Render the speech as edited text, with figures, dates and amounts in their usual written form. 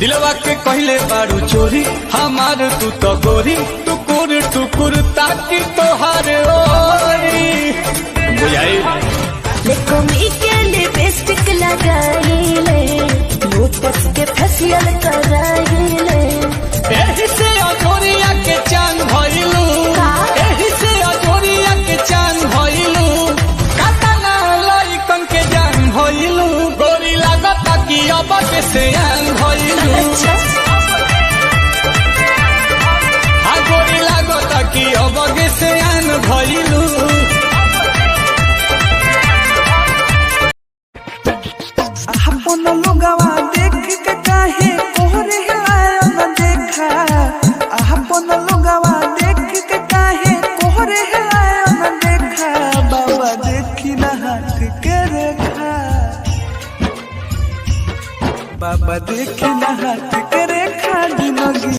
दिलवा के कहले बारू चोरी हमार तू तो गोरी टुकुर टुकुर ताकि तोहार ओरी बुझाई देखो मी के लिपस्टिक लगाइले लोटस के फेशियल कराइले एही से अजोरिया के चांद भइलू एही से अजोरिया के चांद भइलू कातना लइकन के जान भइलू गोरी लागता कि अब के सियान भइलू आ गोरी लागता कि अब के सियान भइलू अपन लोगवा देख के काहे कोहरे आयन देखा अपन लोगवा देख के काहे कोहरे आयन देखा बाबा देखी ना हाथ के रेखा बाबा देखी ना हाथ